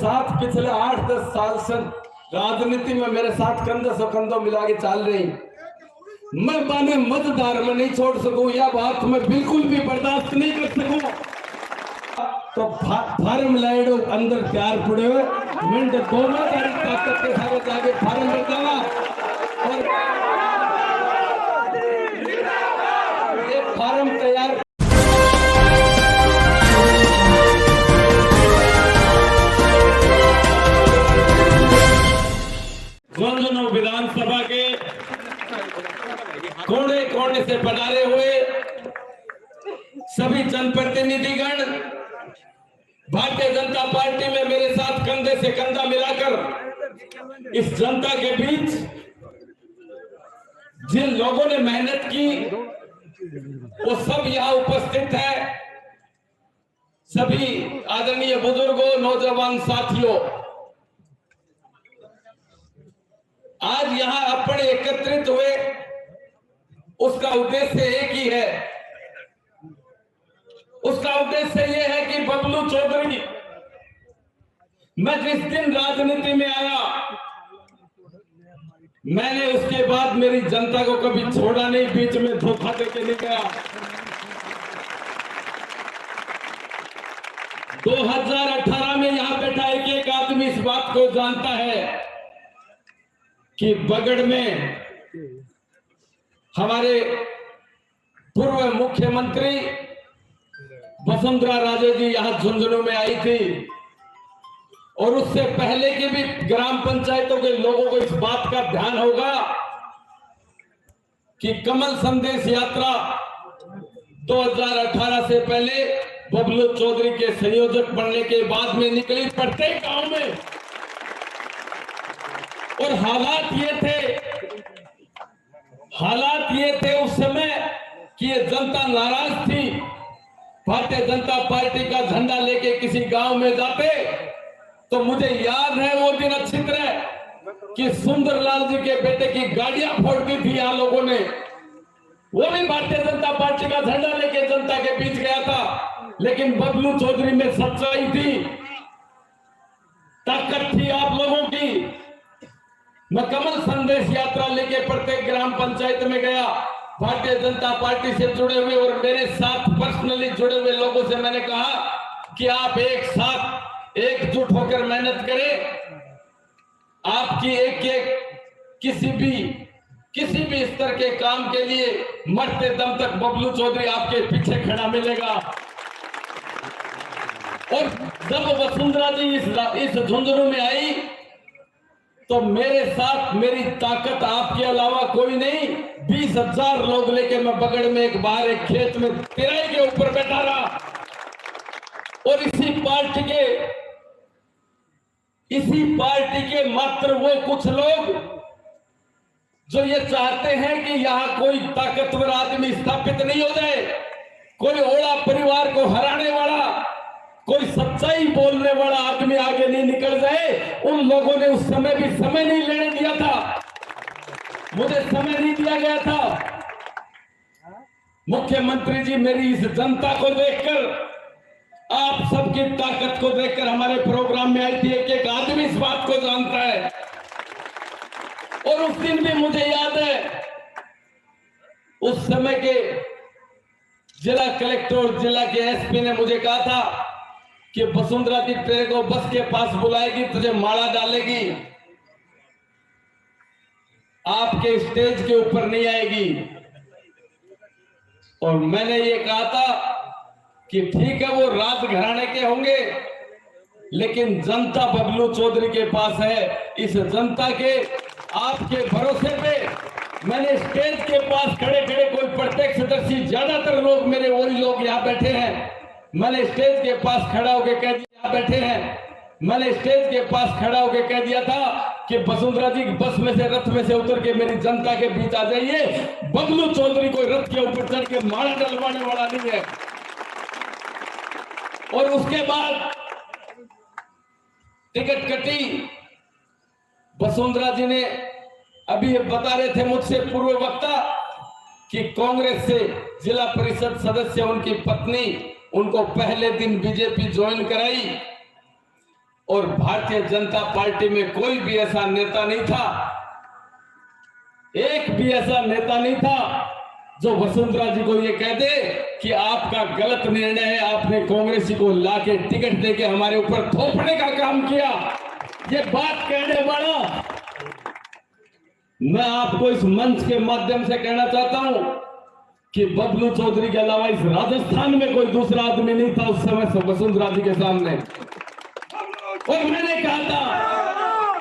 साथ पिछले 8-10 साल से राजनीति में मेरे साथ कंधे से कंधों मिला के चल रही, मैं बाने मतदार में नहीं छोड़ सकूं, यह बात मैं बिल्कुल भी बर्दाश्त नहीं कर सकूं। तो फार्म लाइडो अंदर तैयार पड़े हुए, मिनट 2 में ताकत के साथ जाके फार्म भर जाऊंगा और ये फार्म तैयार। झुंझुनू विधानसभा के कोने कोने से पधारे हुए सभी जनप्रतिनिधिगण, भारतीय जनता पार्टी में मेरे साथ कंधे से कंधा मिलाकर इस जनता के बीच जिन लोगों ने मेहनत की वो सब यहां उपस्थित है। सभी आदरणीय बुजुर्गों, नौजवान साथियों, आज यहां अपने एकत्रित हुए उसका उद्देश्य एक ही है। उसका उद्देश्य यह है कि बबलू चौधरी, मैं जिस दिन राजनीति में आया मैंने उसके बाद मेरी जनता को कभी छोड़ा नहीं, बीच में धोखा देके नहीं गया। 2018 में यहां बैठा एक आदमी इस बात को जानता है कि बगड़ में हमारे पूर्व मुख्यमंत्री वसुंधरा राजे जी यहां झुंझुनू में आई थी और उससे पहले की भी ग्राम पंचायतों के लोगों को इस बात का ध्यान होगा कि कमल संदेश यात्रा 2018 से पहले बबलू चौधरी के संयोजक बनने के बाद में निकली प्रत्येक गांव में। और हालात ये थे उस समय कि ये जनता नाराज थी। भारतीय जनता पार्टी का झंडा लेके किसी गांव में जाते तो मुझे याद है वो दिन अच्छी तरह कि सुंदरलाल जी के बेटे की गाड़ियां फोड़ दी थी यहाँ लोगों ने। वो भी भारतीय जनता पार्टी का झंडा लेके जनता के बीच गया था, लेकिन बबलू चौधरी में सच्चाई थी, ताकत थी आप लोगों की। मैं कमल संदेश यात्रा लेके प्रत्येक ग्राम पंचायत में गया, भारतीय जनता पार्टी से जुड़े हुए और मेरे साथ पर्सनली जुड़े हुए लोगों से मैंने कहा कि आप एक साथ एकजुट होकर मेहनत करें। आपकी एक किसी भी स्तर के काम के लिए मरते दम तक बबलू चौधरी आपके पीछे खड़ा मिलेगा। और जब वसुंधरा जी इस झुंझुनू में आई तो मेरे साथ मेरी ताकत आपके अलावा कोई नहीं, 20,000 लोग लेके मैं बगड़ में एक बाहर एक खेत में तिराई के ऊपर बैठा रहा। और इसी पार्टी के मात्र वो कुछ लोग जो ये चाहते हैं कि यहां कोई ताकतवर आदमी स्थापित नहीं हो जाए, कोई ओला परिवार को हराने वाला, कोई सच्चाई बोलने वाला आदमी आगे नहीं निकल जाए। उन लोगों ने उस समय भी समय नहीं लेने दिया था, मुझे समय नहीं दिया गया था। मुख्यमंत्री जी मेरी इस जनता को देखकर, आप सबकी ताकत को देखकर हमारे प्रोग्राम में आई थी। एक आदमी इस बात को जानता है। और उस दिन भी मुझे याद है, उस समय के जिला कलेक्टर और जिला के एसपी ने मुझे कहा था कि वसुंधरा जी तेरे को बस के पास बुलाएगी, तुझे माला डालेगी, आपके स्टेज के ऊपर नहीं आएगी। और मैंने ये कहा था कि ठीक है वो राजघराने के होंगे, लेकिन जनता बबलू चौधरी के पास है। इस जनता के आपके भरोसे पे मैंने स्टेज के पास खड़े खड़े, कोई प्रत्यक्षदर्शी, ज्यादातर लोग मेरे वही लोग यहाँ बैठे हैं, मैंने स्टेज के पास खड़ा होकर कह दिया, बैठे हैं, मैंने स्टेज के पास खड़ा होकर कह दिया था कि वसुंधरा जी बस में से, रथ में से उतर के मेरी जनता के बीच आ जाइए। बबलू चौधरी कोई रथ के ऊपर चढ़ के माला डलवाने वाला नहीं है। और उसके बाद टिकट कटी। वसुंधरा जी ने अभी ये बता रहे थे मुझसे पूर्व वक्ता कि कांग्रेस से जिला परिषद सदस्य उनकी पत्नी, उनको पहले दिन बीजेपी ज्वाइन कराई। और भारतीय जनता पार्टी में कोई भी ऐसा नेता नहीं था, एक भी ऐसा नेता नहीं था जो वसुंधरा जी को ये कह दे कि आपका गलत निर्णय है, आपने कांग्रेसी को लाके टिकट देके हमारे ऊपर थोपने का काम किया। ये बात कहने वाला मैं आपको इस मंच के माध्यम से कहना चाहता हूं कि बबलू चौधरी के अलावा इस राजस्थान में कोई दूसरा आदमी नहीं था उस समय वसुंधरा जी के सामने। और मैंने कहा था